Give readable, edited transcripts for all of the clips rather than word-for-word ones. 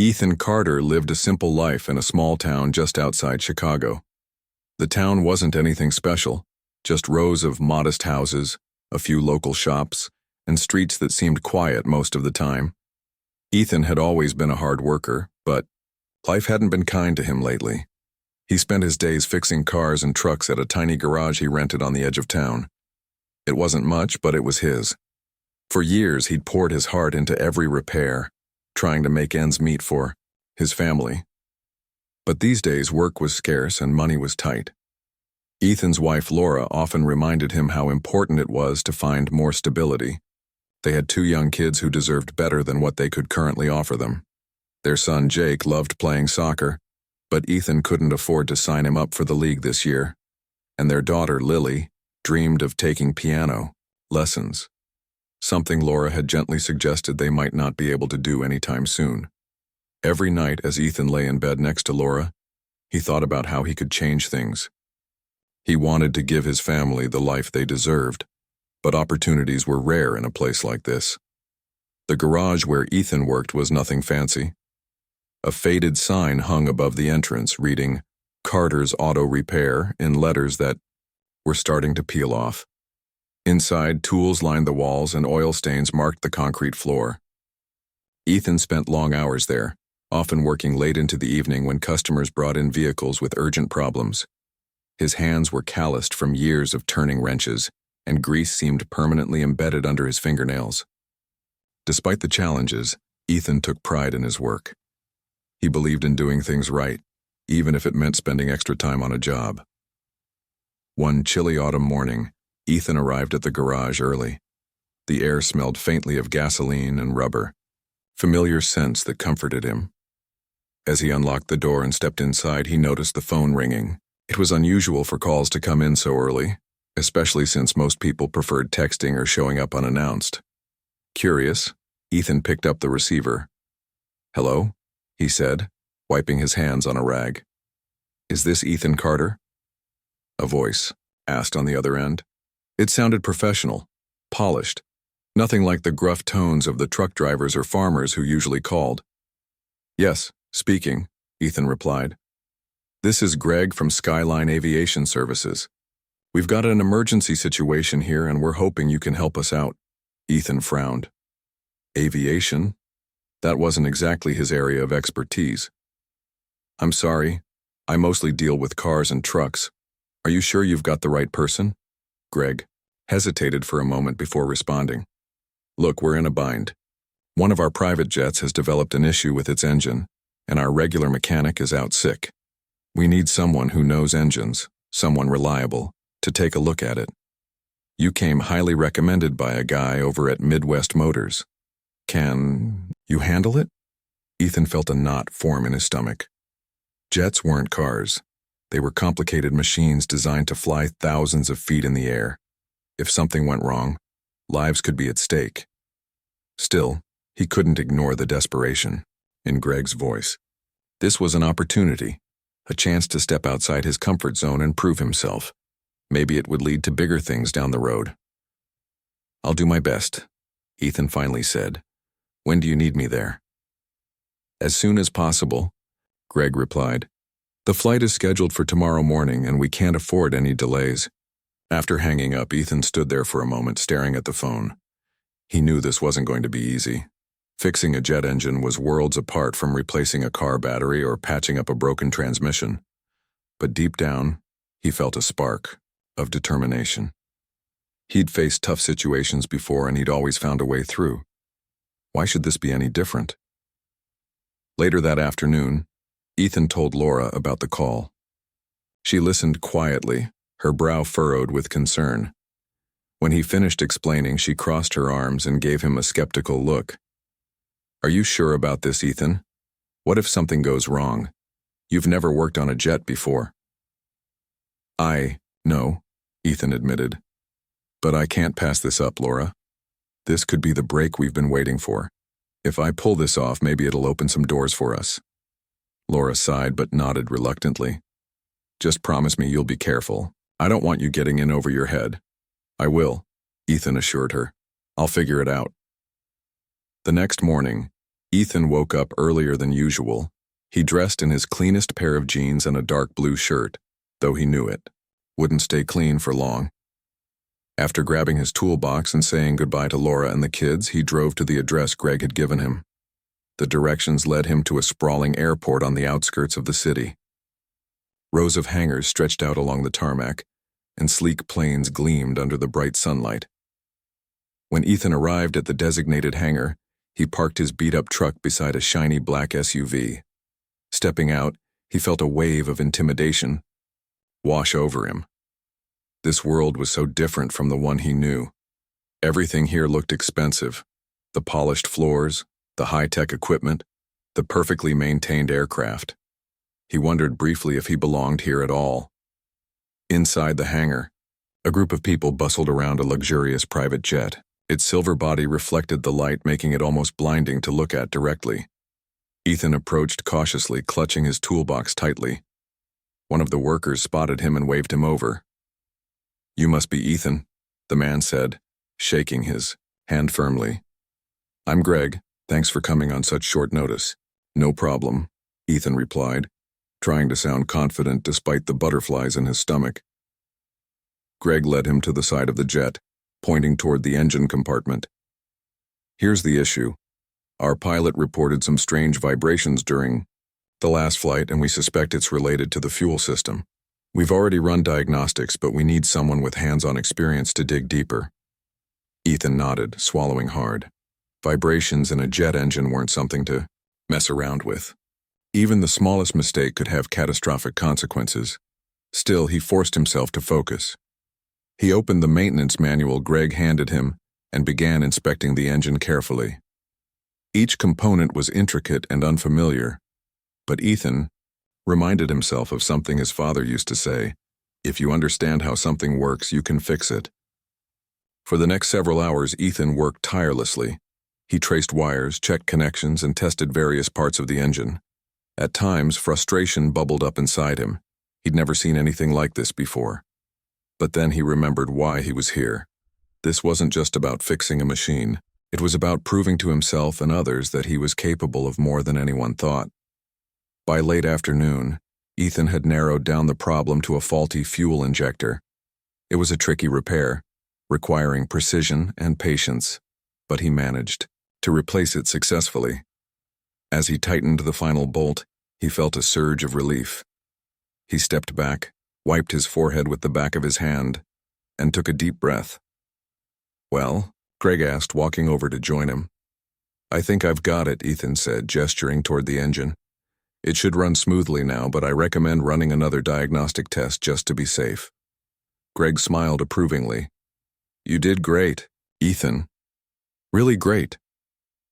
Ethan Carter lived a simple life in a small town just outside Chicago. The town wasn't anything special, just rows of modest houses, a few local shops, and streets that seemed quiet most of the time. Ethan had always been a hard worker, but life hadn't been kind to him lately. He spent his days fixing cars and trucks at a tiny garage he rented on the edge of town. It wasn't much, but it was his. For years, he'd poured his heart into every repair, trying to make ends meet for his family. But these days, work was scarce and money was tight. Ethan's wife, Laura, often reminded him how important it was to find more stability. They had 2 young kids who deserved better than what they could currently offer them. Their son, Jake, loved playing soccer, but Ethan couldn't afford to sign him up for the league this year. And their daughter, Lily, dreamed of taking piano lessons, something Laura had gently suggested they might not be able to do anytime soon. Every night as Ethan lay in bed next to Laura, he thought about how he could change things. He wanted to give his family the life they deserved, but opportunities were rare in a place like this. The garage where Ethan worked was nothing fancy. A faded sign hung above the entrance reading, "Carter's Auto Repair," in letters that were starting to peel off. Inside, tools lined the walls and oil stains marked the concrete floor. Ethan spent long hours there, often working late into the evening when customers brought in vehicles with urgent problems. His hands were calloused from years of turning wrenches, and grease seemed permanently embedded under his fingernails. Despite the challenges, Ethan took pride in his work. He believed in doing things right, even if it meant spending extra time on a job. One chilly autumn morning, Ethan arrived at the garage early. The air smelled faintly of gasoline and rubber, familiar scents that comforted him. As he unlocked the door and stepped inside, he noticed the phone ringing. It was unusual for calls to come in so early, especially since most people preferred texting or showing up unannounced. Curious, Ethan picked up the receiver. "Hello?" he said, wiping his hands on a rag. "Is this Ethan Carter?" A voice asked on the other end. It sounded professional, polished, nothing like the gruff tones of the truck drivers or farmers who usually called. "Yes, speaking," Ethan replied. "This is Greg from Skyline Aviation Services. We've got an emergency situation here and we're hoping you can help us out." Ethan frowned. Aviation? That wasn't exactly his area of expertise. "I'm sorry, I mostly deal with cars and trucks. Are you sure you've got the right person?" Greg hesitated for a moment before responding. "Look, we're in a bind. One of our private jets has developed an issue with its engine, and our regular mechanic is out sick. We need someone who knows engines, someone reliable, to take a look at it. You came highly recommended by a guy over at Midwest Motors. Can you handle it?" Ethan felt a knot form in his stomach. Jets weren't cars. They were complicated machines designed to fly thousands of feet in the air. If something went wrong, lives could be at stake. Still, he couldn't ignore the desperation in Greg's voice. This was an opportunity, a chance to step outside his comfort zone and prove himself. Maybe it would lead to bigger things down the road. "I'll do my best," Ethan finally said. "When do you need me there?" "As soon as possible," Greg replied. "The flight is scheduled for tomorrow morning and we can't afford any delays." After hanging up, Ethan stood there for a moment staring at the phone. He knew this wasn't going to be easy. Fixing a jet engine was worlds apart from replacing a car battery or patching up a broken transmission. But deep down, he felt a spark of determination. He'd faced tough situations before and he'd always found a way through. Why should this be any different? Later that afternoon, Ethan told Laura about the call. She listened quietly, her brow furrowed with concern. When he finished explaining, she crossed her arms and gave him a skeptical look. "Are you sure about this, Ethan? What if something goes wrong? You've never worked on a jet before." "I know," Ethan admitted. "But I can't pass this up, Laura. This could be the break we've been waiting for. If I pull this off, maybe it'll open some doors for us." Laura sighed but nodded reluctantly. "Just promise me you'll be careful. I don't want you getting in over your head." "I will," Ethan assured her. "I'll figure it out." The next morning, Ethan woke up earlier than usual. He dressed in his cleanest pair of jeans and a dark blue shirt, though he knew it wouldn't stay clean for long. After grabbing his toolbox and saying goodbye to Laura and the kids, he drove to the address Greg had given him. The directions led him to a sprawling airport on the outskirts of the city. Rows of hangars stretched out along the tarmac, and sleek planes gleamed under the bright sunlight. When Ethan arrived at the designated hangar, he parked his beat-up truck beside a shiny black SUV. Stepping out, he felt a wave of intimidation wash over him. This world was so different from the one he knew. Everything here looked expensive. The polished floors, the high-tech equipment, the perfectly maintained aircraft. He wondered briefly if he belonged here at all. Inside the hangar, a group of people bustled around a luxurious private jet. Its silver body reflected the light, making it almost blinding to look at directly. Ethan approached cautiously, clutching his toolbox tightly. One of the workers spotted him and waved him over. "You must be Ethan," the man said, shaking his hand firmly. "I'm Greg. Thanks for coming on such short notice." "No problem," Ethan replied, trying to sound confident despite the butterflies in his stomach. Greg led him to the side of the jet, pointing toward the engine compartment. "Here's the issue. Our pilot reported some strange vibrations during the last flight, and we suspect it's related to the fuel system. We've already run diagnostics, but we need someone with hands-on experience to dig deeper." Ethan nodded, swallowing hard. Vibrations in a jet engine weren't something to mess around with. Even the smallest mistake could have catastrophic consequences. Still, he forced himself to focus. He opened the maintenance manual Greg handed him and began inspecting the engine carefully. Each component was intricate and unfamiliar, but Ethan reminded himself of something his father used to say: "If you understand how something works, you can fix it." For the next several hours, Ethan worked tirelessly. He traced wires, checked connections, and tested various parts of the engine. At times, frustration bubbled up inside him. He'd never seen anything like this before. But then he remembered why he was here. This wasn't just about fixing a machine. It was about proving to himself and others that he was capable of more than anyone thought. By late afternoon, Ethan had narrowed down the problem to a faulty fuel injector. It was a tricky repair, requiring precision and patience, but he managed to replace it successfully. As he tightened the final bolt, he felt a surge of relief. He stepped back, wiped his forehead with the back of his hand, and took a deep breath. "Well?" Greg asked, walking over to join him. "I think I've got it," Ethan said, gesturing toward the engine. "It should run smoothly now, but I recommend running another diagnostic test just to be safe." Greg smiled approvingly. "You did great, Ethan. Really great.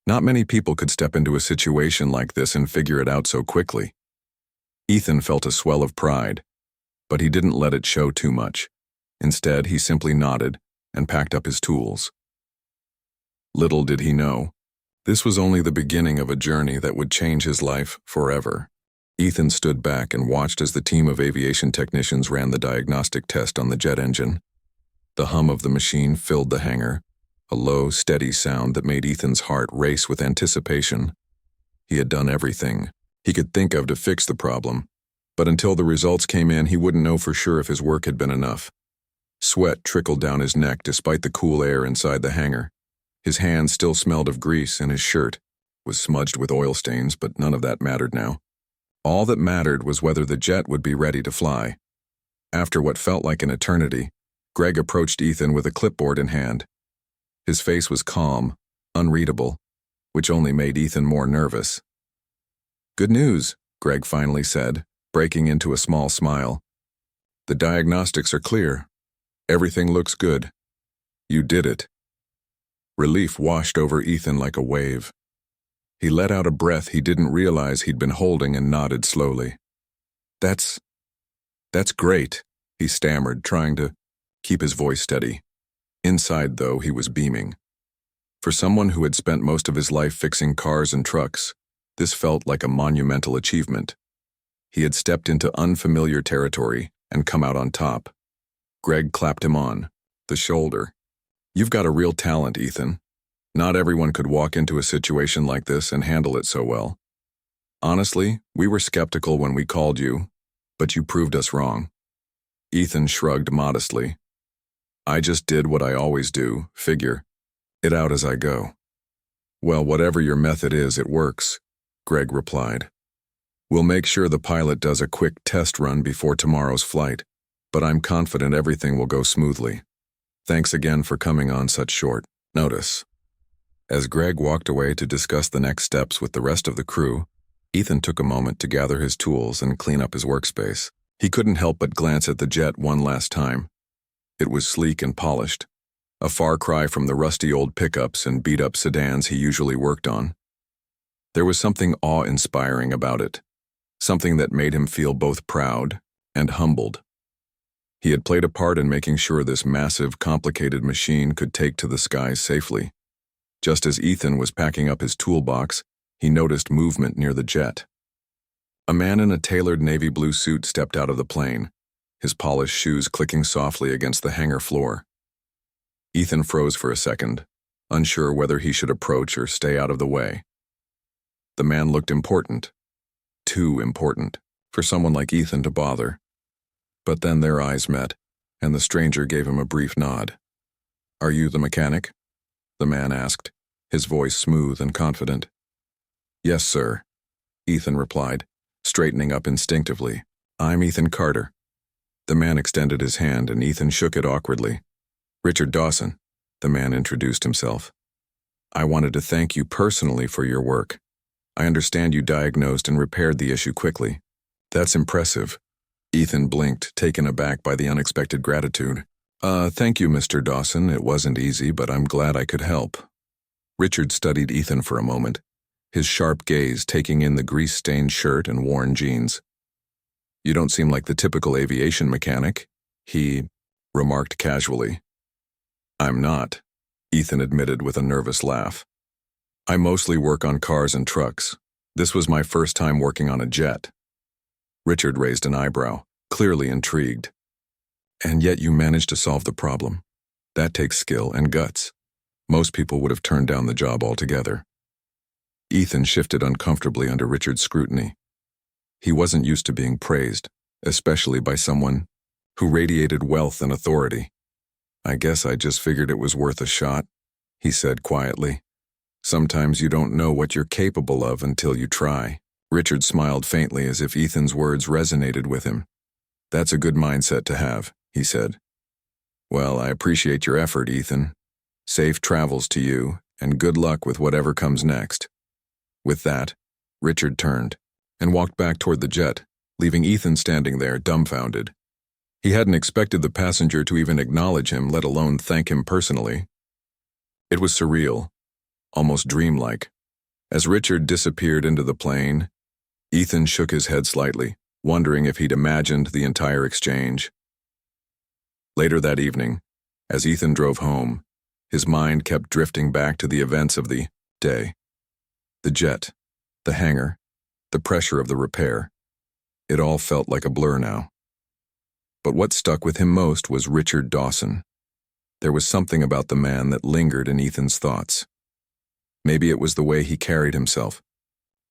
Not many people could step into a situation like this and figure it out so quickly." Ethan felt a swell of pride, but he didn't let it show too much. Instead, he simply nodded and packed up his tools. Little did he know, this was only the beginning of a journey that would change his life forever. Ethan stood back and watched as the team of aviation technicians ran the diagnostic test on the jet engine. The hum of the machine filled the hangar, a low, steady sound that made Ethan's heart race with anticipation. He had done everything he could think of to fix the problem, but until the results came in, he wouldn't know for sure if his work had been enough. Sweat trickled down his neck despite the cool air inside the hangar. His hands still smelled of grease, and his shirt was smudged with oil stains, but none of that mattered now. All that mattered was whether the jet would be ready to fly. After what felt like an eternity, Greg approached Ethan with a clipboard in hand. His face was calm, unreadable, which only made Ethan more nervous. "Good news," Greg finally said, breaking into a small smile. "The diagnostics are clear. Everything looks good. You did it." Relief washed over Ethan like a wave. He let out a breath he didn't realize he'd been holding and nodded slowly. That's great," he stammered, trying to keep his voice steady. Inside, though, he was beaming. For someone who had spent most of his life fixing cars and trucks, this felt like a monumental achievement. He had stepped into unfamiliar territory and come out on top. Greg clapped him on the shoulder. "You've got a real talent, Ethan. Not everyone could walk into a situation like this and handle it so well. Honestly, we were skeptical when we called you, but you proved us wrong. Ethan shrugged modestly. I just did what I always do, figure it out as I go. Well, whatever your method is, it works, Greg replied. We'll make sure the pilot does a quick test run before tomorrow's flight, but I'm confident everything will go smoothly. Thanks again for coming on such short notice. As Greg walked away to discuss the next steps with the rest of the crew, Ethan took a moment to gather his tools and clean up his workspace. He couldn't help but glance at the jet one last time. It was sleek and polished, a far cry from the rusty old pickups and beat-up sedans he usually worked on. There was something awe-inspiring about it, something that made him feel both proud and humbled. He had played a part in making sure this massive, complicated machine could take to the skies safely. Just as Ethan was packing up his toolbox, he noticed movement near the jet. A man in a tailored navy blue suit stepped out of the plane, his polished shoes clicking softly against the hangar floor. Ethan froze for a second, unsure whether he should approach or stay out of the way. The man looked important, too important, for someone like Ethan to bother. But then their eyes met, and the stranger gave him a brief nod. Are you the mechanic? The man asked, his voice smooth and confident. Yes, sir, Ethan replied, straightening up instinctively. I'm Ethan Carter. The man extended his hand and Ethan shook it awkwardly. Richard Dawson, the man introduced himself. I wanted to thank you personally for your work. I understand you diagnosed and repaired the issue quickly. That's impressive. Ethan blinked, taken aback by the unexpected gratitude. Thank you, Mr. Dawson. It wasn't easy, but I'm glad I could help. Richard studied Ethan for a moment, his sharp gaze taking in the grease-stained shirt and worn jeans. You don't seem like the typical aviation mechanic, he remarked casually. I'm not, Ethan admitted with a nervous laugh. I mostly work on cars and trucks. This was my first time working on a jet. Richard raised an eyebrow, clearly intrigued. And yet you managed to solve the problem. That takes skill and guts. Most people would have turned down the job altogether. Ethan shifted uncomfortably under Richard's scrutiny. He wasn't used to being praised, especially by someone who radiated wealth and authority. I guess I just figured it was worth a shot, he said quietly. Sometimes you don't know what you're capable of until you try. Richard smiled faintly as if Ethan's words resonated with him. That's a good mindset to have, he said. Well, I appreciate your effort, Ethan. Safe travels to you, and good luck with whatever comes next. With that, Richard turned and walked back toward the jet, leaving Ethan standing there dumbfounded. He hadn't expected the passenger to even acknowledge him, let alone thank him personally. It was surreal, almost dreamlike. As Richard disappeared into the plane, Ethan shook his head slightly, wondering if he'd imagined the entire exchange. Later that evening, as Ethan drove home, his mind kept drifting back to the events of the day. The jet, the hangar, the pressure of the repair. It all felt like a blur now. But what stuck with him most was Richard Dawson. There was something about the man that lingered in Ethan's thoughts. Maybe it was the way he carried himself,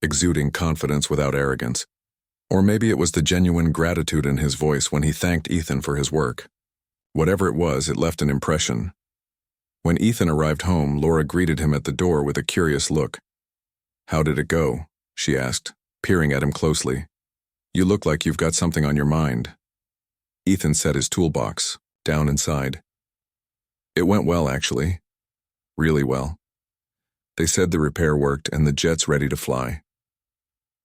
exuding confidence without arrogance. Or maybe it was the genuine gratitude in his voice when he thanked Ethan for his work. Whatever it was, it left an impression. When Ethan arrived home, Laura greeted him at the door with a curious look. How did it go? She asked, peering at him closely. You look like you've got something on your mind. Ethan set his toolbox down inside. It went well, actually. Really well. They said the repair worked and the jet's ready to fly.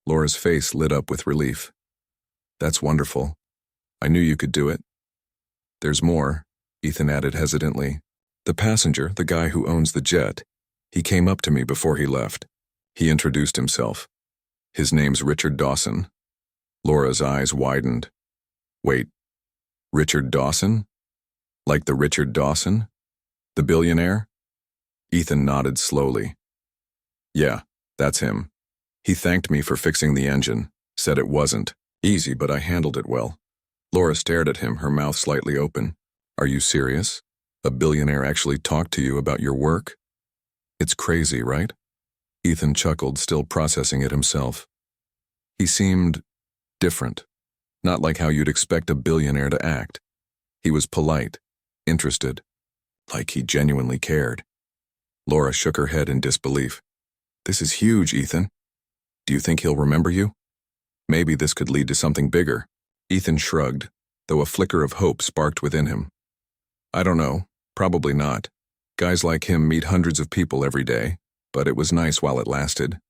Laura's face lit up with relief. That's wonderful. I knew you could do it. There's more, Ethan added hesitantly. The passenger, the guy who owns the jet, he came up to me before he left. He introduced himself. His name's Richard Dawson. Laura's eyes widened. Wait, Richard Dawson? Like the Richard Dawson? The billionaire? Ethan nodded slowly. Yeah, that's him. He thanked me for fixing the engine, said it wasn't easy, but I handled it well. Laura stared at him, her mouth slightly open. Are you serious? A billionaire actually talked to you about your work? It's crazy, right? Ethan chuckled, still processing it himself. He seemed different, not like how you'd expect a billionaire to act. He was polite, interested, like he genuinely cared. Laura shook her head in disbelief. This is huge, Ethan. Do you think he'll remember you? Maybe this could lead to something bigger. Ethan shrugged, though a flicker of hope sparked within him. I don't know, probably not. Guys like him meet hundreds of people every day, but it was nice while it lasted.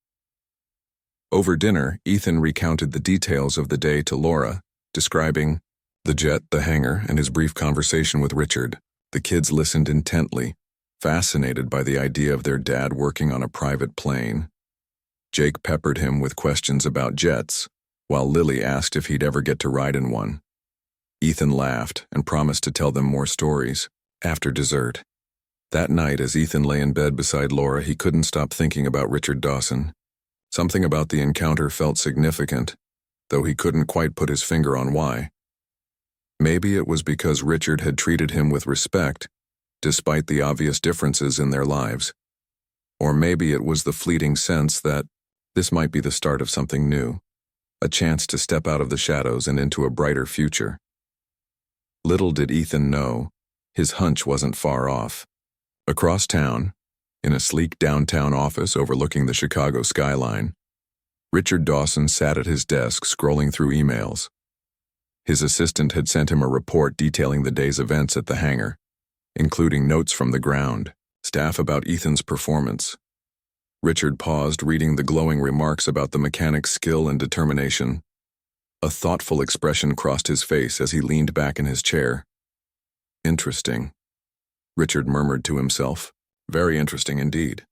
Over dinner, Ethan recounted the details of the day to Laura, describing the jet, the hangar, and his brief conversation with Richard. The kids listened intently, fascinated by the idea of their dad working on a private plane. Jake peppered him with questions about jets, while Lily asked if he'd ever get to ride in one. Ethan laughed and promised to tell them more stories after dessert. That night, as Ethan lay in bed beside Laura, he couldn't stop thinking about Richard Dawson. Something about the encounter felt significant, though he couldn't quite put his finger on why. Maybe it was because Richard had treated him with respect, despite the obvious differences in their lives. Or maybe it was the fleeting sense that this might be the start of something new, a chance to step out of the shadows and into a brighter future. Little did Ethan know, his hunch wasn't far off. Across town, in a sleek downtown office overlooking the Chicago skyline, Richard Dawson sat at his desk scrolling through emails. His assistant had sent him a report detailing the day's events at the hangar, including notes from the ground, staff about Ethan's performance. Richard paused, reading the glowing remarks about the mechanic's skill and determination. A thoughtful expression crossed his face as he leaned back in his chair. Interesting, Richard murmured to himself. Very interesting indeed.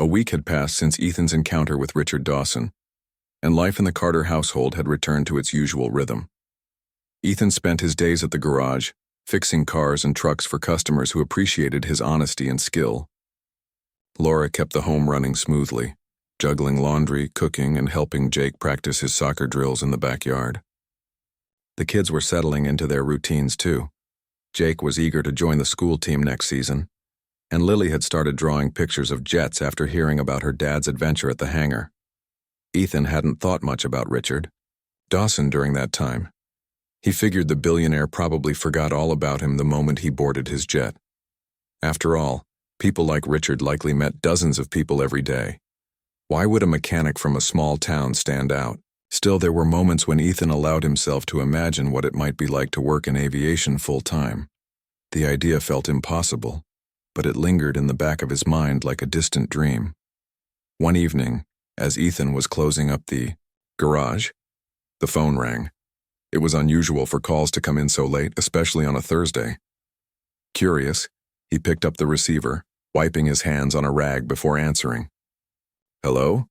A week had passed since Ethan's encounter with Richard Dawson, and life in the Carter household had returned to its usual rhythm. Ethan spent his days at the garage, fixing cars and trucks for customers who appreciated his honesty and skill. Laura kept the home running smoothly, juggling laundry, cooking, and helping Jake practice his soccer drills in the backyard. The kids were settling into their routines too. Jake was eager to join the school team next season, and Lily had started drawing pictures of jets after hearing about her dad's adventure at the hangar. Ethan hadn't thought much about Richard Dawson during that time. He figured the billionaire probably forgot all about him the moment he boarded his jet. After all, people like Richard likely met dozens of people every day. Why would a mechanic from a small town stand out? Still, there were moments when Ethan allowed himself to imagine what it might be like to work in aviation full-time. The idea felt impossible, but it lingered in the back of his mind like a distant dream. One evening, as Ethan was closing up the garage, the phone rang. It was unusual for calls to come in so late, especially on a Thursday. Curious, he picked up the receiver, wiping his hands on a rag before answering. "Hello?"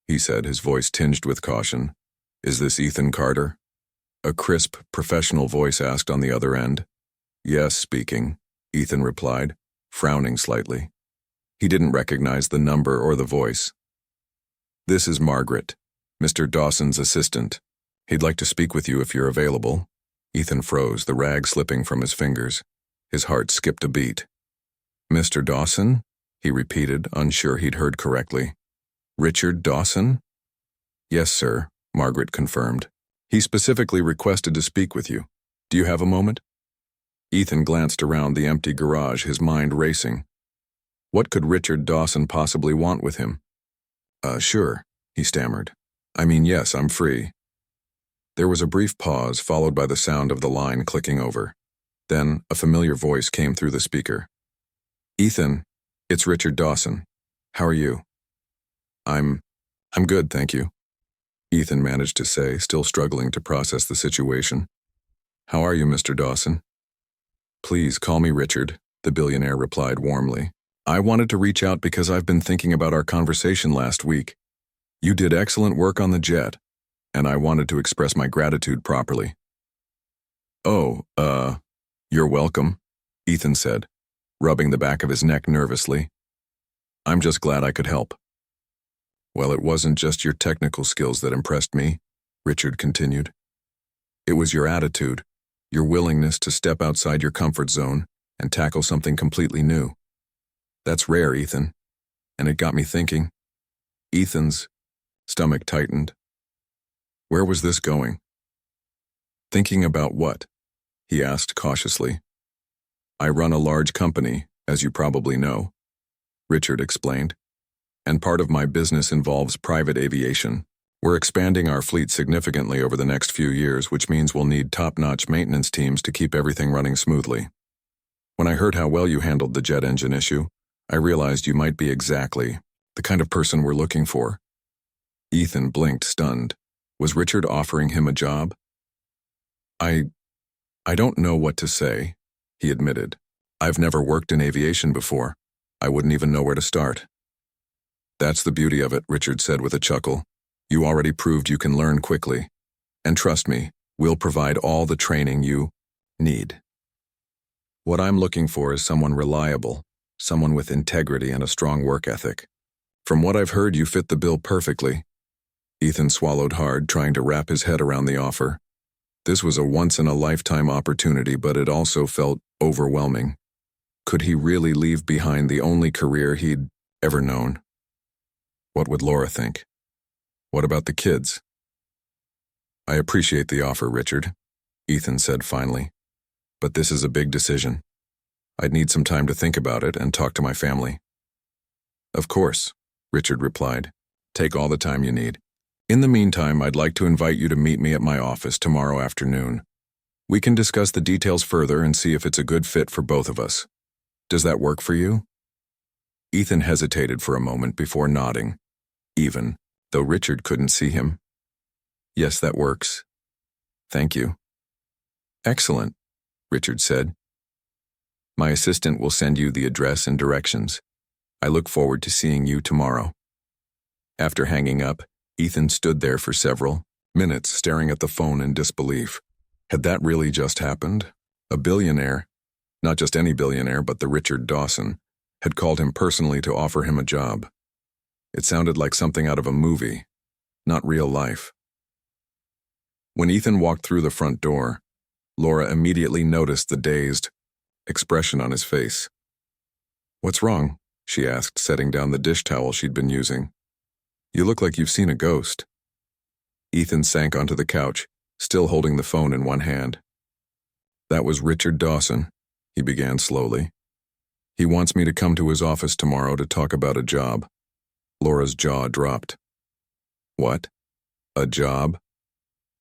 he said, his voice tinged with caution. "Is this Ethan Carter?" A crisp, professional voice asked on the other end. "Yes, speaking," Ethan replied, frowning slightly. He didn't recognize the number or the voice. "This is Margaret, Mr. Dawson's assistant. He'd like to speak with you if you're available." Ethan froze, the rag slipping from his fingers. His heart skipped a beat. "Mr. Dawson?" he repeated, unsure he'd heard correctly. "Richard Dawson?" "Yes, sir," Margaret confirmed. "He specifically requested to speak with you. Do you have a moment?" Ethan glanced around the empty garage, his mind racing. What could Richard Dawson possibly want with him? Sure," he stammered. Yes, I'm free." There was a brief pause, followed by the sound of the line clicking over. Then, a familiar voice came through the speaker. "Ethan, it's Richard Dawson. How are you?" I'm good, thank you," Ethan managed to say, still struggling to process the situation. "How are you, Mr. Dawson?" "Please call me Richard," the billionaire replied warmly. "I wanted to reach out because I've been thinking about our conversation last week. You did excellent work on the jet, and I wanted to express my gratitude properly." "Oh, you're welcome," Ethan said, rubbing the back of his neck nervously. "I'm just glad I could help." "Well, it wasn't just your technical skills that impressed me," Richard continued. "It was your attitude, your willingness to step outside your comfort zone and tackle something completely new. That's rare, Ethan. And it got me thinking. Ethan's stomach tightened. Where was this going? Thinking about what? He asked cautiously. I run a large company, as you probably know, Richard explained, and part of my business involves private aviation. We're expanding our fleet significantly over the next few years, which means we'll need top-notch maintenance teams to keep everything running smoothly. When I heard how well you handled the jet engine issue, I realized you might be exactly the kind of person we're looking for. Ethan blinked, stunned. Was Richard offering him a job? I don't know what to say, he admitted. I've never worked in aviation before. I wouldn't even know where to start. That's the beauty of it, Richard said with a chuckle. You already proved you can learn quickly. And trust me, we'll provide all the training you need. What I'm looking for is someone reliable, someone with integrity and a strong work ethic. From what I've heard, you fit the bill perfectly. Ethan swallowed hard, trying to wrap his head around the offer. This was a once-in-a-lifetime opportunity, but it also felt overwhelming. Could he really leave behind the only career he'd ever known? What would Laura think? What about the kids? I appreciate the offer, Richard, Ethan said finally. But this is a big decision. I'd need some time to think about it and talk to my family. Of course, Richard replied. Take all the time you need. In the meantime, I'd like to invite you to meet me at my office tomorrow afternoon. We can discuss the details further and see if it's a good fit for both of us. Does that work for you? Ethan hesitated for a moment before nodding, even though Richard couldn't see him. Yes, that works. Thank you. Excellent, Richard said. My assistant will send you the address and directions. I look forward to seeing you tomorrow. After hanging up, Ethan stood there for several minutes staring at the phone in disbelief. Had that really just happened? A billionaire, not just any billionaire, but the Richard Dawson, had called him personally to offer him a job. It sounded like something out of a movie, not real life. When Ethan walked through the front door, Laura immediately noticed the dazed expression on his face. What's wrong? She asked, setting down the dish towel she'd been using. You look like you've seen a ghost. Ethan sank onto the couch, still holding the phone in one hand. That was Richard Dawson, he began slowly. He wants me to come to his office tomorrow to talk about a job. Laura's jaw dropped. What? A job?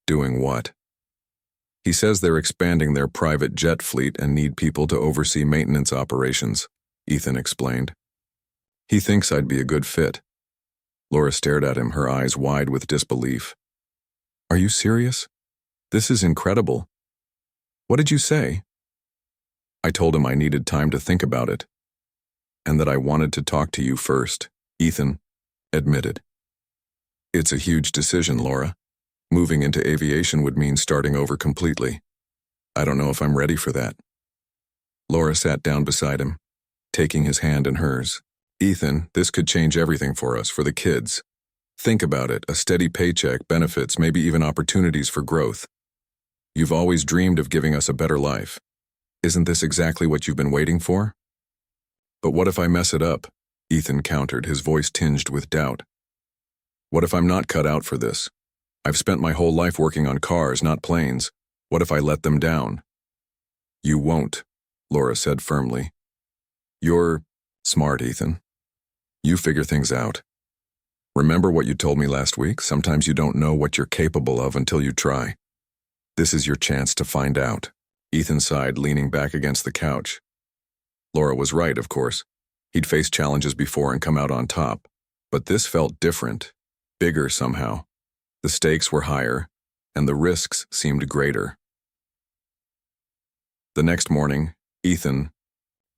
Doing what? He says they're expanding their private jet fleet and need people to oversee maintenance operations, Ethan explained. He thinks I'd be a good fit. Laura stared at him, her eyes wide with disbelief. Are you serious? This is incredible. What did you say? I told him I needed time to think about it, and that I wanted to talk to you first, Ethan admitted. It's a huge decision, Laura. Moving into aviation would mean starting over completely. I don't know if I'm ready for that. Laura sat down beside him, taking his hand in hers. Ethan, this could change everything for us, for the kids. Think about it, a steady paycheck, benefits, maybe even opportunities for growth. You've always dreamed of giving us a better life. Isn't this exactly what you've been waiting for? But what if I mess it up? Ethan countered, his voice tinged with doubt. What if I'm not cut out for this? I've spent my whole life working on cars, not planes. What if I let them down? You won't, Laura said firmly. You're smart, Ethan. You figure things out. Remember what you told me last week? Sometimes you don't know what you're capable of until you try. This is your chance to find out. Ethan sighed, leaning back against the couch. Laura was right, of course. He'd faced challenges before and come out on top. But this felt different, bigger somehow. The stakes were higher, and the risks seemed greater. The next morning, Ethan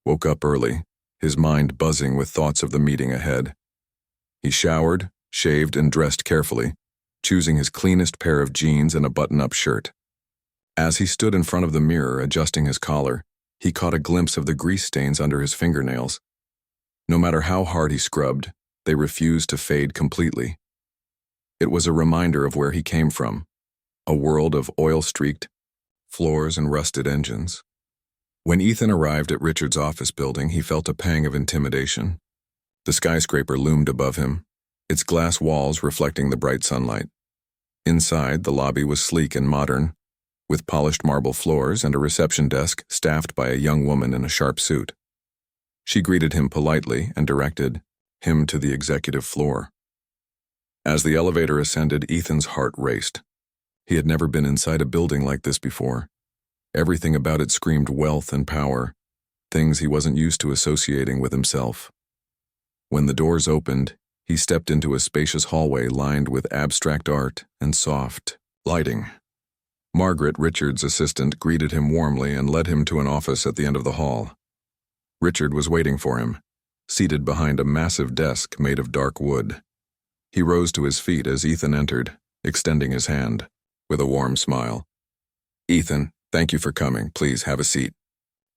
woke up early, his mind buzzing with thoughts of the meeting ahead. He showered, shaved, and dressed carefully, choosing his cleanest pair of jeans and a button-up shirt. As he stood in front of the mirror adjusting his collar, he caught a glimpse of the grease stains under his fingernails. No matter how hard he scrubbed, they refused to fade completely. It was a reminder of where he came from, a world of oil-streaked floors and rusted engines. When Ethan arrived at Richard's office building, he felt a pang of intimidation. The skyscraper loomed above him, its glass walls reflecting the bright sunlight. Inside, the lobby was sleek and modern, with polished marble floors and a reception desk staffed by a young woman in a sharp suit. She greeted him politely and directed him to the executive floor. As the elevator ascended, Ethan's heart raced. He had never been inside a building like this before. Everything about it screamed wealth and power, things he wasn't used to associating with himself. When the doors opened, he stepped into a spacious hallway lined with abstract art and soft lighting. Margaret, Richard's assistant, greeted him warmly and led him to an office at the end of the hall. Richard was waiting for him, seated behind a massive desk made of dark wood. He rose to his feet as Ethan entered, extending his hand, with a warm smile. "Ethan, thank you for coming. Please have a seat."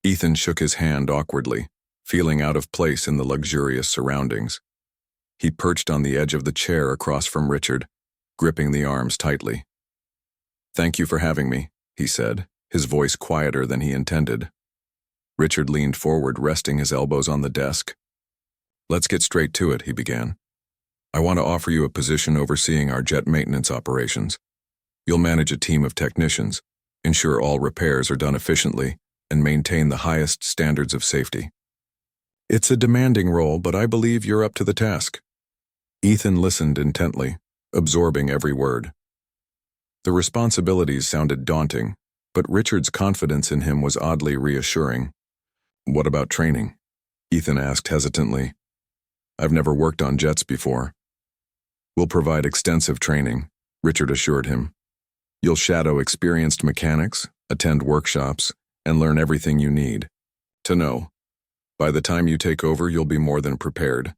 Ethan shook his hand awkwardly, feeling out of place in the luxurious surroundings. He perched on the edge of the chair across from Richard, gripping the arms tightly. "Thank you for having me," he said, his voice quieter than he intended. Richard leaned forward, resting his elbows on the desk. "Let's get straight to it," he began. "I want to offer you a position overseeing our jet maintenance operations. You'll manage a team of technicians, ensure all repairs are done efficiently, and maintain the highest standards of safety. It's a demanding role, but I believe you're up to the task." Ethan listened intently, absorbing every word. The responsibilities sounded daunting, but Richard's confidence in him was oddly reassuring. "What about training?" Ethan asked hesitantly. "I've never worked on jets before." "We'll provide extensive training," Richard assured him. "You'll shadow experienced mechanics, attend workshops, and learn everything you need to know. By the time you take over, you'll be more than prepared."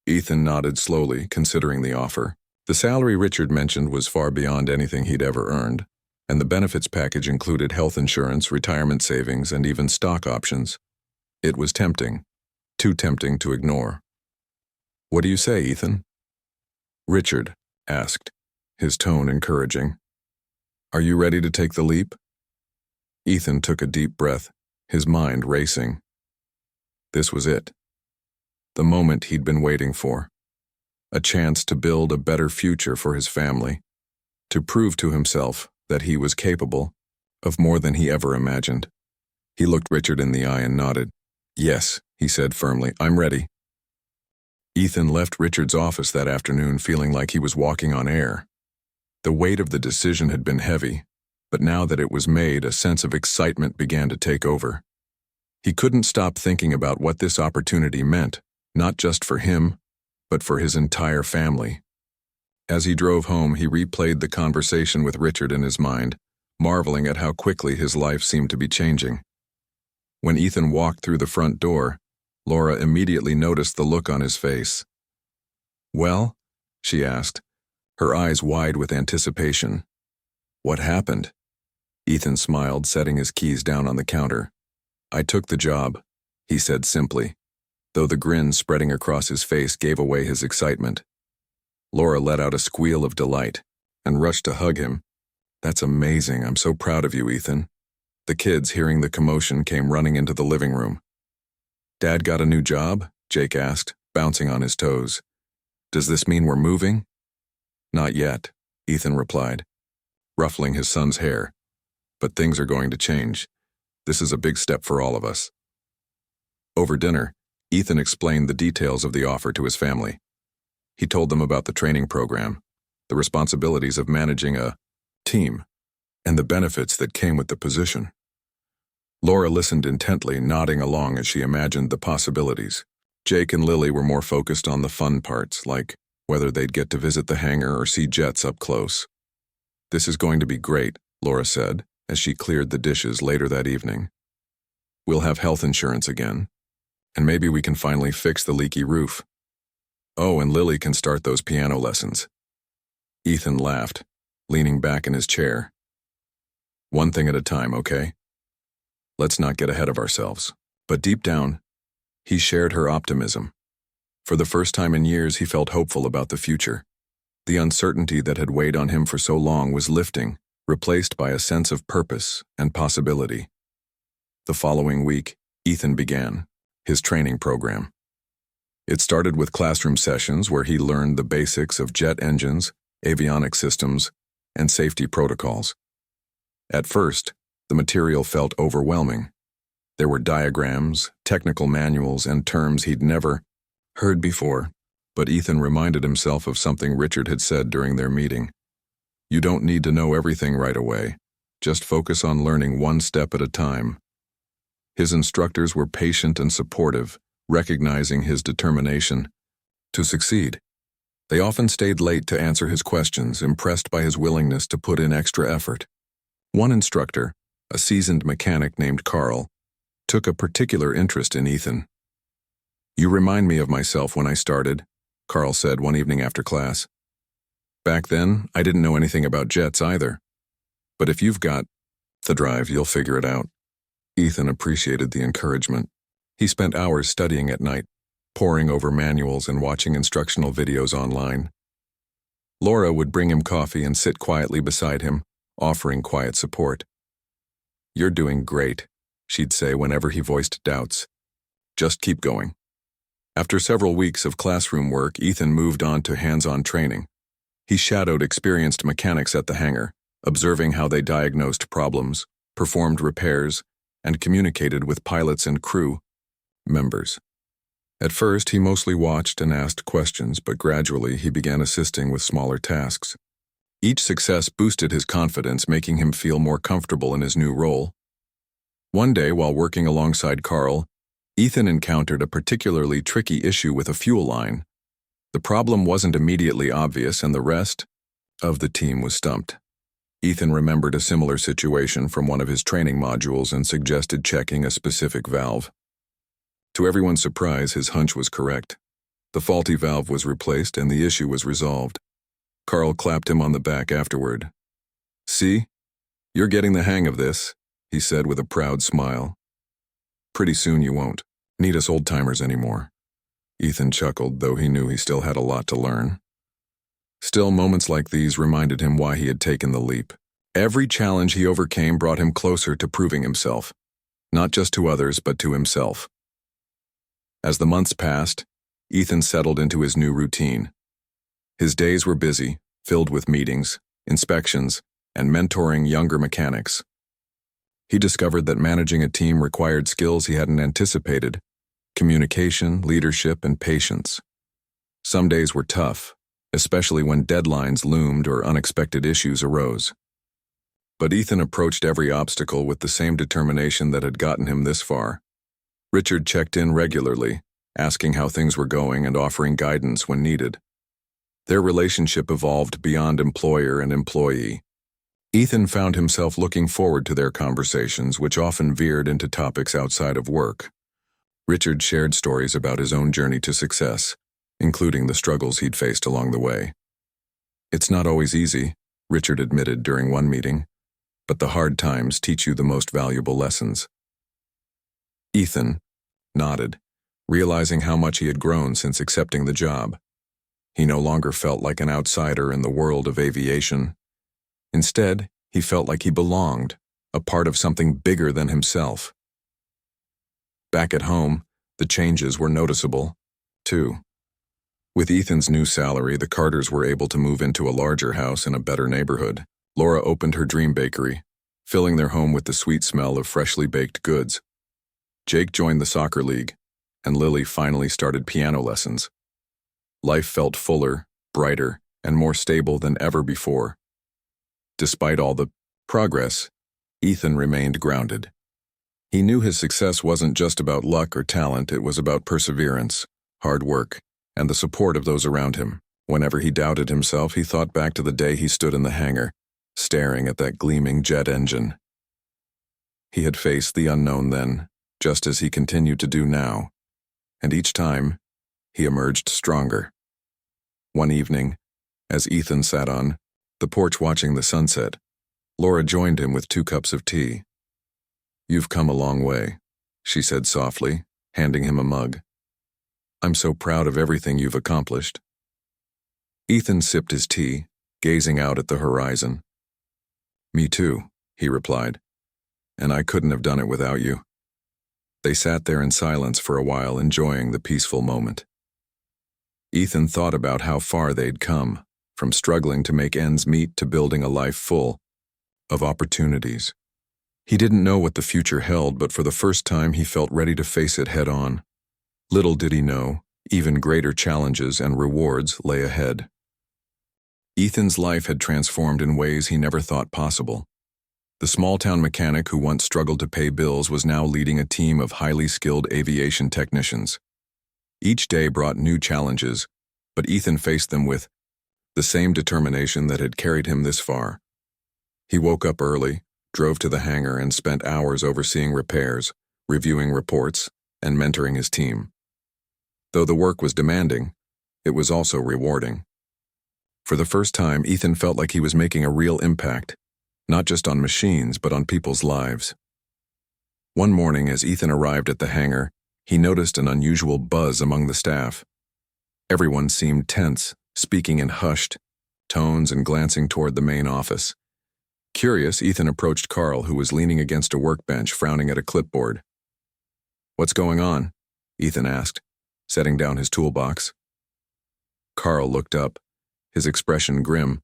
Ethan nodded slowly, considering the offer. The salary Richard mentioned was far beyond anything he'd ever earned, and the benefits package included health insurance, retirement savings, and even stock options. It was tempting, too tempting to ignore. "What do you say, Ethan?" Richard asked, his tone encouraging. "Are you ready to take the leap?" Ethan took a deep breath, his mind racing. This was it. The moment he'd been waiting for. A chance to build a better future for his family, to prove to himself that he was capable of more than he ever imagined. He looked Richard in the eye and nodded. "Yes," he said firmly, "I'm ready." Ethan left Richard's office that afternoon feeling like he was walking on air. The weight of the decision had been heavy, but now that it was made, a sense of excitement began to take over. He couldn't stop thinking about what this opportunity meant, not just for him, but for his entire family. As he drove home, he replayed the conversation with Richard in his mind, marveling at how quickly his life seemed to be changing. When Ethan walked through the front door, Laura immediately noticed the look on his face. "Well?" she asked, her eyes wide with anticipation. "What happened?" Ethan smiled, setting his keys down on the counter. "I took the job," he said simply, though the grin spreading across his face gave away his excitement. Laura let out a squeal of delight and rushed to hug him. "That's amazing. I'm so proud of you, Ethan." The kids, hearing the commotion, came running into the living room. "Dad got a new job?" Jake asked, bouncing on his toes. "Does this mean we're moving?" "Not yet," Ethan replied, ruffling his son's hair. "But things are going to change. This is a big step for all of us." Over dinner, Ethan explained the details of the offer to his family. He told them about the training program, the responsibilities of managing a team, and the benefits that came with the position. Laura listened intently, nodding along as she imagined the possibilities. Jake and Lily were more focused on the fun parts, like whether they'd get to visit the hangar or see jets up close. "This is going to be great," Laura said, as she cleared the dishes later that evening. "We'll have health insurance again, and maybe we can finally fix the leaky roof. Oh, and Lily can start those piano lessons." Ethan laughed, leaning back in his chair. "One thing at a time, okay? Let's not get ahead of ourselves." But deep down, he shared her optimism. For the first time in years, he felt hopeful about the future. The uncertainty that had weighed on him for so long was lifting, replaced by a sense of purpose and possibility. The following week, Ethan began his training program. It started with classroom sessions where he learned the basics of jet engines, avionics systems, and safety protocols. At first, the material felt overwhelming. There were diagrams, technical manuals, and terms he'd never heard before, but Ethan reminded himself of something Richard had said during their meeting. You don't need to know everything right away. Just focus on learning one step at a time. His instructors were patient and supportive, recognizing his determination to succeed. They often stayed late to answer his questions, impressed by his willingness to put in extra effort. One instructor, a seasoned mechanic named Carl, took a particular interest in Ethan. You remind me of myself when I started, Carl said one evening after class. Back then, I didn't know anything about jets either. But if you've got the drive, you'll figure it out. Ethan appreciated the encouragement. He spent hours studying at night, poring over manuals and watching instructional videos online. Laura would bring him coffee and sit quietly beside him, offering quiet support. You're doing great, she'd say whenever he voiced doubts. Just keep going. After several weeks of classroom work, Ethan moved on to hands-on training. He shadowed experienced mechanics at the hangar, observing how they diagnosed problems, performed repairs, and communicated with pilots and crew members. At first, he mostly watched and asked questions, but gradually he began assisting with smaller tasks. Each success boosted his confidence, making him feel more comfortable in his new role. One day, while working alongside Carl, Ethan encountered a particularly tricky issue with a fuel line. The problem wasn't immediately obvious, and the rest of the team was stumped. Ethan remembered a similar situation from one of his training modules and suggested checking a specific valve. To everyone's surprise, his hunch was correct. The faulty valve was replaced and the issue was resolved. Carl clapped him on the back afterward. See? You're getting the hang of this, he said with a proud smile. Pretty soon you won't need us old-timers anymore. Ethan chuckled, though he knew he still had a lot to learn. Still, moments like these reminded him why he had taken the leap. Every challenge he overcame brought him closer to proving himself, not just to others, but to himself. As the months passed, Ethan settled into his new routine. His days were busy, filled with meetings, inspections, and mentoring younger mechanics. He discovered that managing a team required skills he hadn't anticipated: communication, leadership, and patience. Some days were tough, especially when deadlines loomed or unexpected issues arose. But Ethan approached every obstacle with the same determination that had gotten him this far. Richard checked in regularly, asking how things were going and offering guidance when needed. Their relationship evolved beyond employer and employee. Ethan found himself looking forward to their conversations, which often veered into topics outside of work. Richard shared stories about his own journey to success, including the struggles he'd faced along the way. It's not always easy, Richard admitted during one meeting, but the hard times teach you the most valuable lessons. Ethan nodded, realizing how much he had grown since accepting the job. He no longer felt like an outsider in the world of aviation. Instead, he felt like he belonged, a part of something bigger than himself. Back at home, the changes were noticeable, too. With Ethan's new salary, the Carters were able to move into a larger house in a better neighborhood. Laura opened her dream bakery, filling their home with the sweet smell of freshly baked goods. Jake joined the soccer league, and Lily finally started piano lessons. Life felt fuller, brighter, and more stable than ever before. Despite all the progress, Ethan remained grounded. He knew his success wasn't just about luck or talent, it was about perseverance, hard work, and the support of those around him. Whenever he doubted himself, he thought back to the day he stood in the hangar, staring at that gleaming jet engine. He had faced the unknown then, just as he continued to do now, and each time, he emerged stronger. One evening, as Ethan sat on the porch watching the sunset, Laura joined him with 2 cups of tea. "You've come a long way," she said softly, handing him a mug. "I'm so proud of everything you've accomplished." Ethan sipped his tea, gazing out at the horizon. "Me too," he replied, "and I couldn't have done it without you." They sat there in silence for a while, enjoying the peaceful moment. Ethan thought about how far they'd come, from struggling to make ends meet to building a life full of opportunities. He didn't know what the future held, but for the first time he felt ready to face it head on. Little did he know, even greater challenges and rewards lay ahead. Ethan's life had transformed in ways he never thought possible. The small-town mechanic who once struggled to pay bills was now leading a team of highly skilled aviation technicians. Each day brought new challenges, but Ethan faced them with the same determination that had carried him this far. He woke up early, drove to the hangar, and spent hours overseeing repairs, reviewing reports, and mentoring his team. Though the work was demanding, it was also rewarding. For the first time, Ethan felt like he was making a real impact, not just on machines, but on people's lives. One morning, as Ethan arrived at the hangar, he noticed an unusual buzz among the staff. Everyone seemed tense, speaking in hushed tones and glancing toward the main office. Curious, Ethan approached Carl, who was leaning against a workbench, frowning at a clipboard. "What's going on?" Ethan asked, setting down his toolbox. Carl looked up, his expression grim.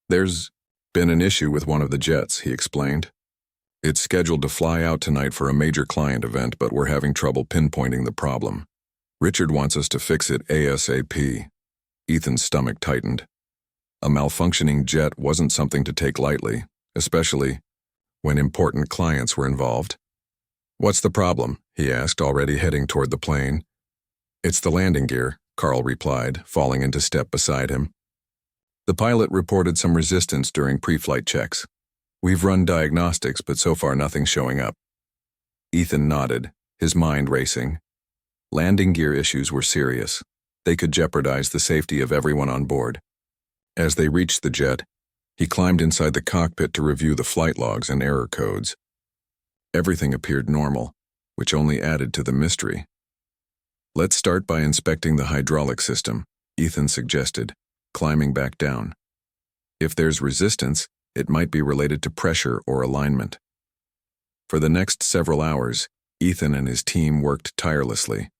"There's been an issue with one of the jets," he explained. "It's scheduled to fly out tonight for a major client event, but we're having trouble pinpointing the problem. Richard wants us to fix it ASAP." Ethan's stomach tightened. A malfunctioning jet wasn't something to take lightly, especially when important clients were involved. "What's the problem?" he asked, already heading toward the plane. "It's the landing gear," Carl replied, falling into step beside him. "The pilot reported some resistance during pre-flight checks. We've run diagnostics, but so far nothing's showing up." Ethan nodded, his mind racing. Landing gear issues were serious. They could jeopardize the safety of everyone on board. As they reached the jet, he climbed inside the cockpit to review the flight logs and error codes. Everything appeared normal, which only added to the mystery. "Let's start by inspecting the hydraulic system," Ethan suggested, climbing back down. "If there's resistance, it might be related to pressure or alignment." For the next several hours, Ethan and his team worked tirelessly.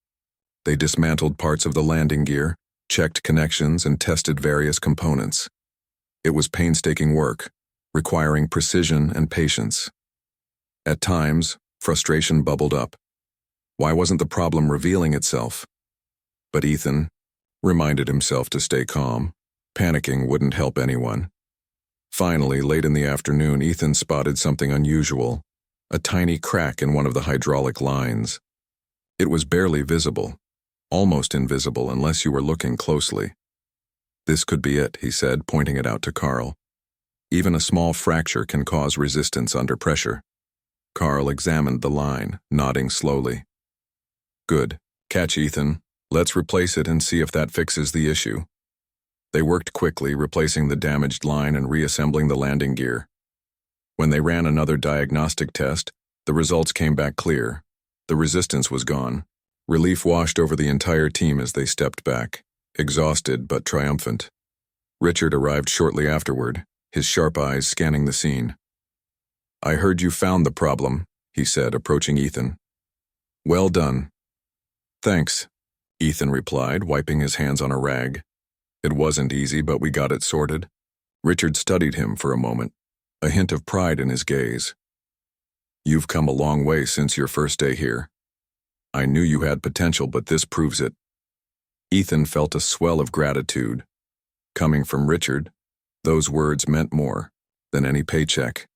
They dismantled parts of the landing gear, checked connections, and tested various components. It was painstaking work, requiring precision and patience. At times, frustration bubbled up. Why wasn't the problem revealing itself? But Ethan reminded himself to stay calm. Panicking wouldn't help anyone. Finally, late in the afternoon, Ethan spotted something unusual, a tiny crack in one of the hydraulic lines. It was barely visible, almost invisible unless you were looking closely. "This could be it," he said, pointing it out to Carl. "Even a small fracture can cause resistance under pressure." Carl examined the line, nodding slowly. "Good. Catch, Ethan. Let's replace it and see if that fixes the issue." They worked quickly, replacing the damaged line and reassembling the landing gear. When they ran another diagnostic test, the results came back clear. The resistance was gone. Relief washed over the entire team as they stepped back, exhausted but triumphant. Richard arrived shortly afterward, his sharp eyes scanning the scene. "I heard you found the problem," he said, approaching Ethan. "Well done." "Thanks," Ethan replied, wiping his hands on a rag. "It wasn't easy, but we got it sorted." Richard studied him for a moment, a hint of pride in his gaze. "You've come a long way since your first day here. I knew you had potential, but this proves it." Ethan felt a swell of gratitude. Coming from Richard, those words meant more than any paycheck.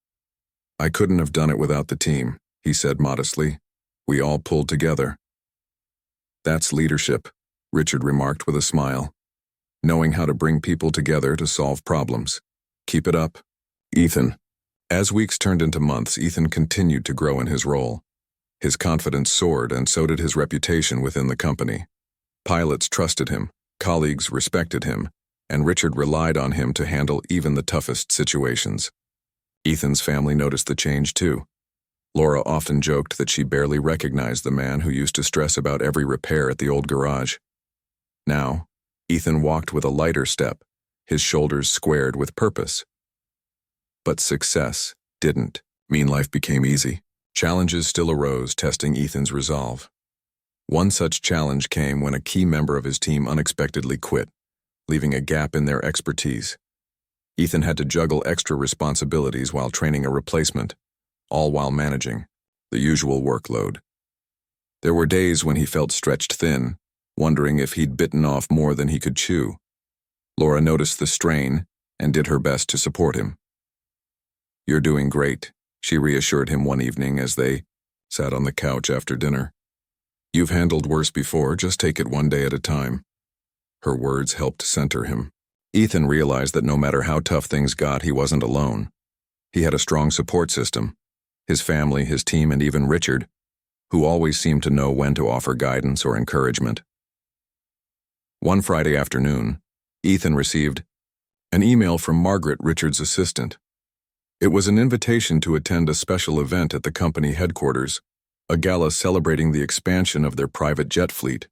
"I couldn't have done it without the team," he said modestly. "We all pulled together." "That's leadership," Richard remarked with a smile. "Knowing how to bring people together to solve problems. Keep it up, Ethan." As weeks turned into months, Ethan continued to grow in his role. His confidence soared, and so did his reputation within the company. Pilots trusted him, colleagues respected him, and Richard relied on him to handle even the toughest situations. Ethan's family noticed the change too. Laura often joked that she barely recognized the man who used to stress about every repair at the old garage. Now, Ethan walked with a lighter step, his shoulders squared with purpose. But success didn't mean life became easy. Challenges still arose, testing Ethan's resolve. One such challenge came when a key member of his team unexpectedly quit, leaving a gap in their expertise. Ethan had to juggle extra responsibilities while training a replacement, all while managing the usual workload. There were days when he felt stretched thin, wondering if he'd bitten off more than he could chew. Laura noticed the strain and did her best to support him. "You're doing great," she reassured him one evening as they sat on the couch after dinner. "You've handled worse before, just take it one day at a time." Her words helped center him. Ethan realized that no matter how tough things got, he wasn't alone. He had a strong support system: his family, his team, and even Richard, who always seemed to know when to offer guidance or encouragement. One Friday afternoon, Ethan received an email from Margaret, Richard's assistant. It was an invitation to attend a special event at the company headquarters, a gala celebrating the expansion of their private jet fleet.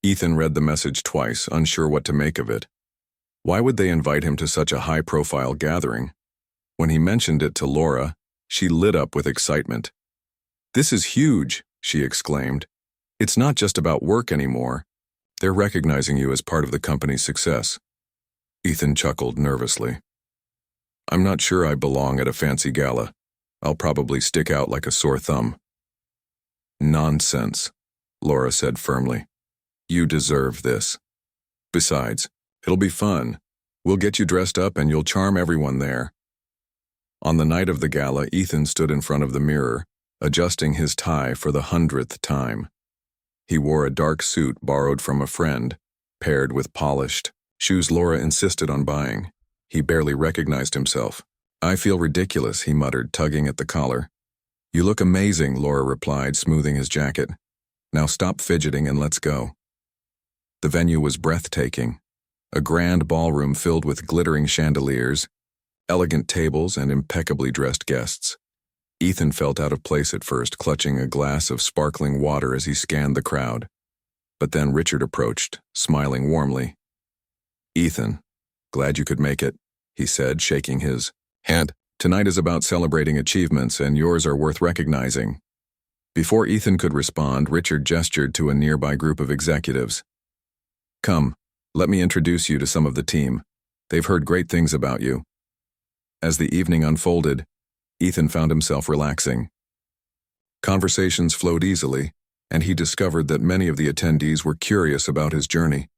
Ethan read the message twice, unsure what to make of it. Why would they invite him to such a high-profile gathering? When he mentioned it to Laura, she lit up with excitement. "This is huge," she exclaimed. "It's not just about work anymore. They're recognizing you as part of the company's success." Ethan chuckled nervously. "I'm not sure I belong at a fancy gala. I'll probably stick out like a sore thumb." "Nonsense," Laura said firmly. "You deserve this. Besides, it'll be fun. We'll get you dressed up and you'll charm everyone there." On the night of the gala, Ethan stood in front of the mirror, adjusting his tie for the 100th time. He wore a dark suit borrowed from a friend, paired with polished shoes Laura insisted on buying. He barely recognized himself. "I feel ridiculous," he muttered, tugging at the collar. "You look amazing," Laura replied, smoothing his jacket. "Now stop fidgeting and let's go." The venue was breathtaking. A grand ballroom filled with glittering chandeliers, elegant tables, and impeccably dressed guests. Ethan felt out of place at first, clutching a glass of sparkling water as he scanned the crowd. But then Richard approached, smiling warmly. "Ethan, glad you could make it," he said, shaking his hand. "Tonight is about celebrating achievements, and yours are worth recognizing." Before Ethan could respond, Richard gestured to a nearby group of executives. "Come, let me introduce you to some of the team. They've heard great things about you." As the evening unfolded, Ethan found himself relaxing. Conversations flowed easily, and he discovered that many of the attendees were curious about his journey.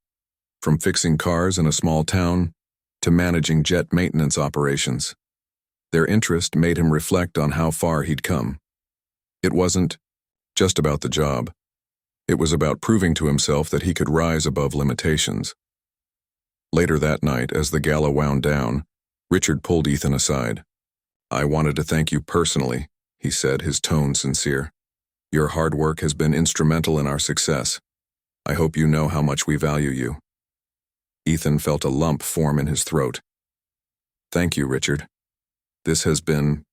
From fixing cars in a small town to managing jet maintenance operations. Their interest made him reflect on how far he'd come. It wasn't just about the job. It was about proving to himself that he could rise above limitations. Later that night, as the gala wound down, Richard pulled Ethan aside. "I wanted to thank you personally," he said, his tone sincere. "Your hard work has been instrumental in our success. I hope you know how much we value you." Ethan felt a lump form in his throat. "Thank you, Richard. This has been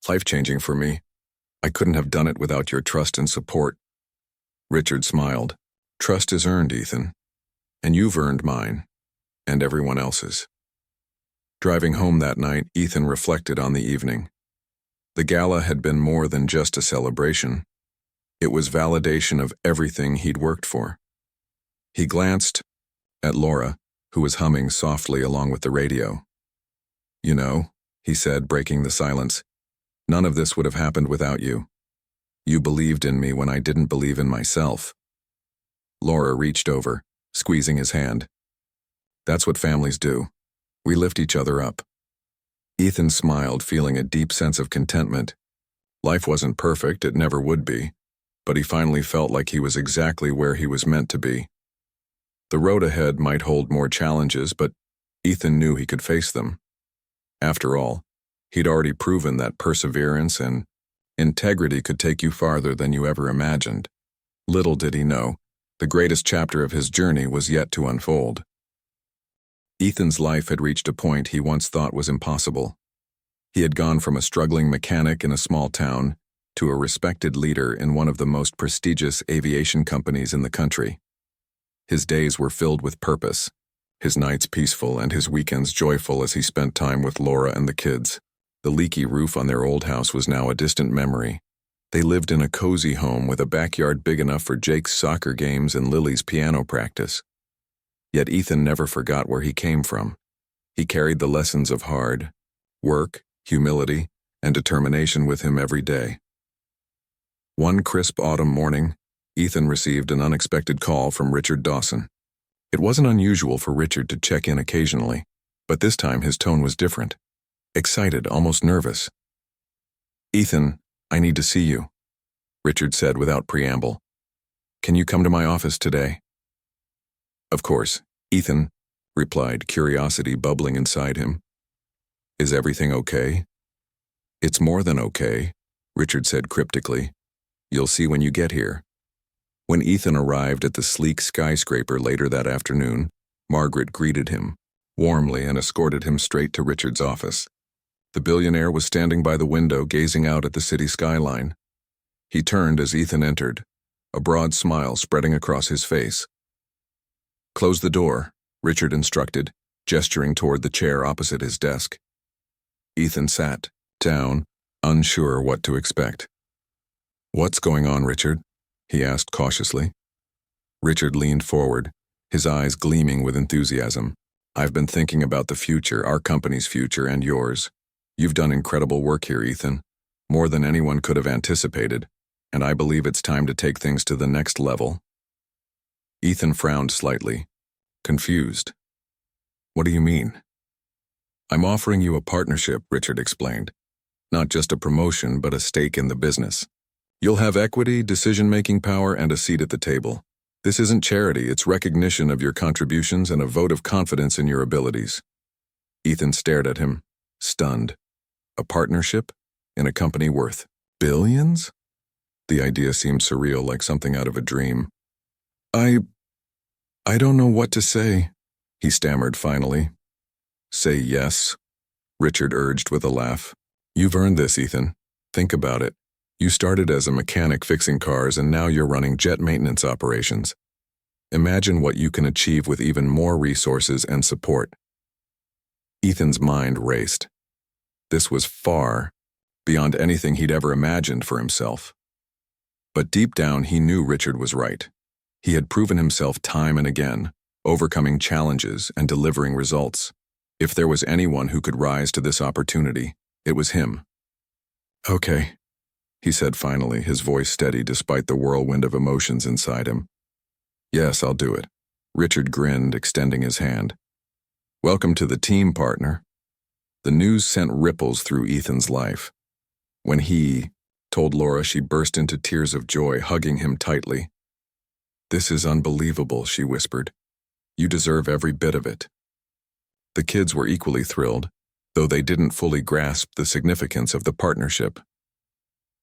life-changing for me. I couldn't have done it without your trust and support." Richard smiled. "Trust is earned, Ethan. And you've earned mine, and everyone else's." Driving home that night, Ethan reflected on the evening. The gala had been more than just a celebration. It was validation of everything he'd worked for. He glanced at Laura, who was humming softly along with the radio. "You know," he said, breaking the silence, "none of this would have happened without you. You believed in me when I didn't believe in myself." Laura reached over, squeezing his hand. "That's what families do. We lift each other up." Ethan smiled, feeling a deep sense of contentment. Life wasn't perfect, it never would be, but he finally felt like he was exactly where he was meant to be. The road ahead might hold more challenges, but Ethan knew he could face them. After all, he'd already proven that perseverance and integrity could take you farther than you ever imagined. Little did he know, the greatest chapter of his journey was yet to unfold. Ethan's life had reached a point he once thought was impossible. He had gone from a struggling mechanic in a small town to a respected leader in one of the most prestigious aviation companies in the country. His days were filled with purpose, his nights peaceful and his weekends joyful as he spent time with Laura and the kids. The leaky roof on their old house was now a distant memory. They lived in a cozy home with a backyard big enough for Jake's soccer games and Lily's piano practice. Yet Ethan never forgot where he came from. He carried the lessons of hard work, humility, and determination with him every day. One crisp autumn morning, Ethan received an unexpected call from Richard Dawson. It wasn't unusual for Richard to check in occasionally, but this time his tone was different. Excited, almost nervous. "Ethan, I need to see you," Richard said without preamble. "Can you come to my office today?" "Of course," Ethan replied, curiosity bubbling inside him. "Is everything okay?" "It's more than okay," Richard said cryptically. "You'll see when you get here." When Ethan arrived at the sleek skyscraper later that afternoon, Margaret greeted him warmly and escorted him straight to Richard's office. The billionaire was standing by the window gazing out at the city skyline. He turned as Ethan entered, a broad smile spreading across his face. "Close the door," Richard instructed, gesturing toward the chair opposite his desk. Ethan sat down, unsure what to expect. "What's going on, Richard?" he asked cautiously. Richard leaned forward, his eyes gleaming with enthusiasm. "I've been thinking about the future, our company's future and yours. You've done incredible work here, Ethan, more than anyone could have anticipated, and I believe it's time to take things to the next level." Ethan frowned slightly, confused. "What do you mean?" "I'm offering you a partnership," Richard explained. "Not just a promotion, but a stake in the business. You'll have equity, decision-making power, and a seat at the table. This isn't charity, it's recognition of your contributions and a vote of confidence in your abilities." Ethan stared at him, stunned. A partnership? In a company worth billions? The idea seemed surreal, like something out of a dream. I don't know what to say," he stammered finally. "Say yes," Richard urged with a laugh. "You've earned this, Ethan. Think about it. You started as a mechanic fixing cars and now you're running jet maintenance operations. Imagine what you can achieve with even more resources and support." Ethan's mind raced. This was far beyond anything he'd ever imagined for himself. But deep down he knew Richard was right. He had proven himself time and again, overcoming challenges and delivering results. If there was anyone who could rise to this opportunity, it was him. "Okay," he said finally, his voice steady despite the whirlwind of emotions inside him. "Yes, I'll do it." Richard grinned, extending his hand. "Welcome to the team, partner." The news sent ripples through Ethan's life. When he told Laura, she burst into tears of joy, hugging him tightly. "This is unbelievable," she whispered. "You deserve every bit of it." The kids were equally thrilled, though they didn't fully grasp the significance of the partnership.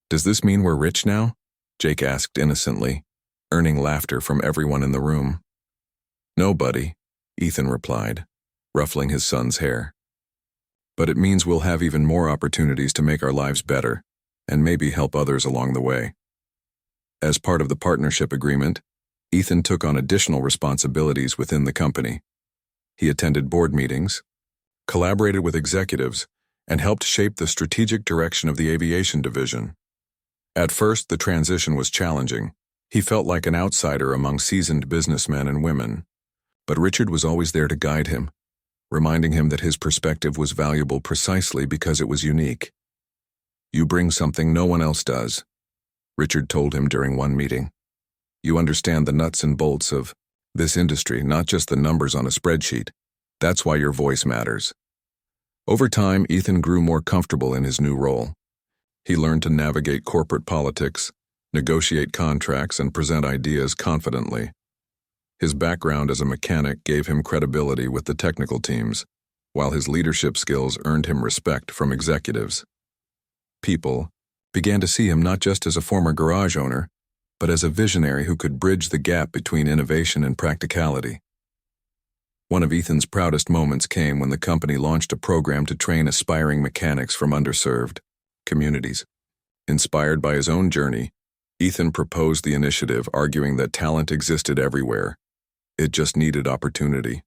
"Does this mean we're rich now?" Jake asked innocently, earning laughter from everyone in the room. "No, buddy," Ethan replied, ruffling his son's hair. "But it means we'll have even more opportunities to make our lives better, and maybe help others along the way." As part of the partnership agreement, Ethan took on additional responsibilities within the company. He attended board meetings, collaborated with executives, and helped shape the strategic direction of the aviation division. At first, the transition was challenging. He felt like an outsider among seasoned businessmen and women. But Richard was always there to guide him, reminding him that his perspective was valuable precisely because it was unique. "You bring something no one else does," Richard told him during one meeting. "You understand the nuts and bolts of this industry, not just the numbers on a spreadsheet. That's why your voice matters." Over time, Ethan grew more comfortable in his new role. He learned to navigate corporate politics, negotiate contracts, and present ideas confidently. His background as a mechanic gave him credibility with the technical teams, while his leadership skills earned him respect from executives. People began to see him not just as a former garage owner, but as a visionary who could bridge the gap between innovation and practicality. One of Ethan's proudest moments came when the company launched a program to train aspiring mechanics from underserved communities. Inspired by his own journey, Ethan proposed the initiative, arguing that talent existed everywhere. It just needed opportunity.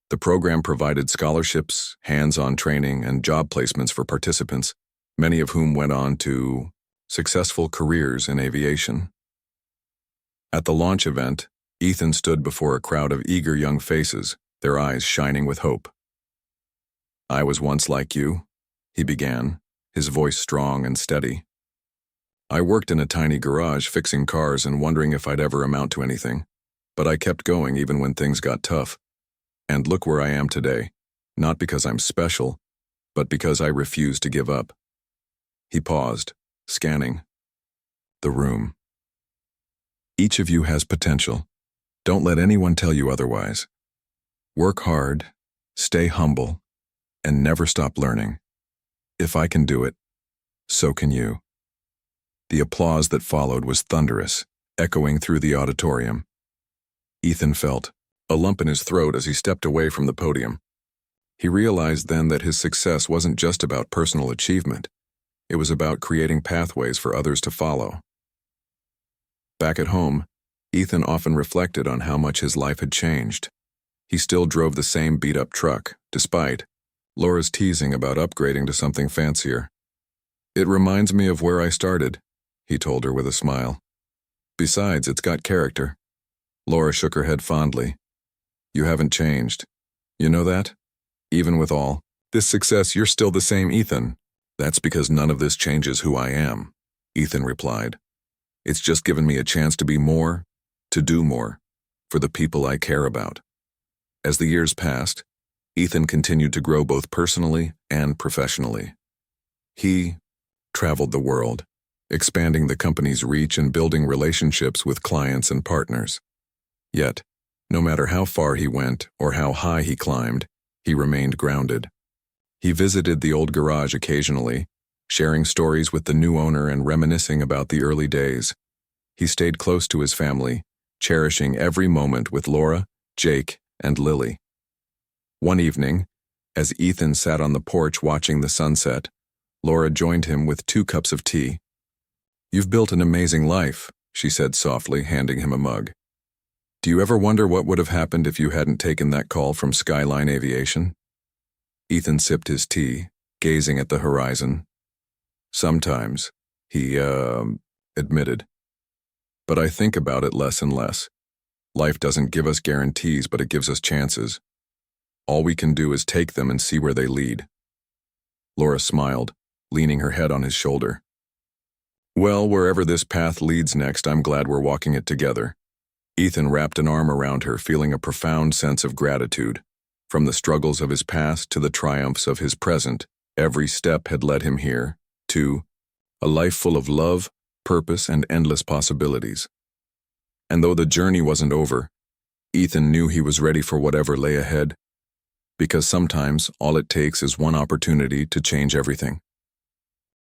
The program provided scholarships, hands-on training, and job placements for participants, many of whom went on to successful careers in aviation. At the launch event, Ethan stood before a crowd of eager young faces, their eyes shining with hope. "I was once like you," he began, his voice strong and steady. "I worked in a tiny garage fixing cars and wondering if I'd ever amount to anything. But I kept going even when things got tough. And look where I am today, not because I'm special, but because I refuse to give up." He paused, scanning the room. "Each of you has potential. Don't let anyone tell you otherwise. Work hard, stay humble, and never stop learning. If I can do it, so can you." The applause that followed was thunderous, echoing through the auditorium. Ethan felt a lump in his throat as he stepped away from the podium. He realized then that his success wasn't just about personal achievement. It was about creating pathways for others to follow. Back at home, Ethan often reflected on how much his life had changed. He still drove the same beat-up truck, despite Laura's teasing about upgrading to something fancier. "It reminds me of where I started," he told her with a smile. "Besides, it's got character." Laura shook her head fondly. "You haven't changed. You know that? Even with all this success, you're still the same Ethan." "That's because none of this changes who I am," Ethan replied. "It's just given me a chance to be more, to do more, for the people I care about." As the years passed, Ethan continued to grow both personally and professionally. He traveled the world, expanding the company's reach and building relationships with clients and partners. Yet, no matter how far he went or how high he climbed, he remained grounded. He visited the old garage occasionally, sharing stories with the new owner and reminiscing about the early days. He stayed close to his family, cherishing every moment with Laura, Jake, and Lily. One evening, as Ethan sat on the porch watching the sunset, Laura joined him with 2 cups of tea. "You've built an amazing life," she said softly, handing him a mug. "Do you ever wonder what would have happened if you hadn't taken that call from Skyline Aviation?" Ethan sipped his tea, gazing at the horizon. "Sometimes," he, admitted. "But I think about it less and less. Life doesn't give us guarantees, but it gives us chances. All we can do is take them and see where they lead." Laura smiled, leaning her head on his shoulder. "Well, wherever this path leads next, I'm glad we're walking it together." Ethan wrapped an arm around her, feeling a profound sense of gratitude. From the struggles of his past to the triumphs of his present, every step had led him here, to a life full of love, purpose, and endless possibilities. And though the journey wasn't over, Ethan knew he was ready for whatever lay ahead, because sometimes all it takes is one opportunity to change everything.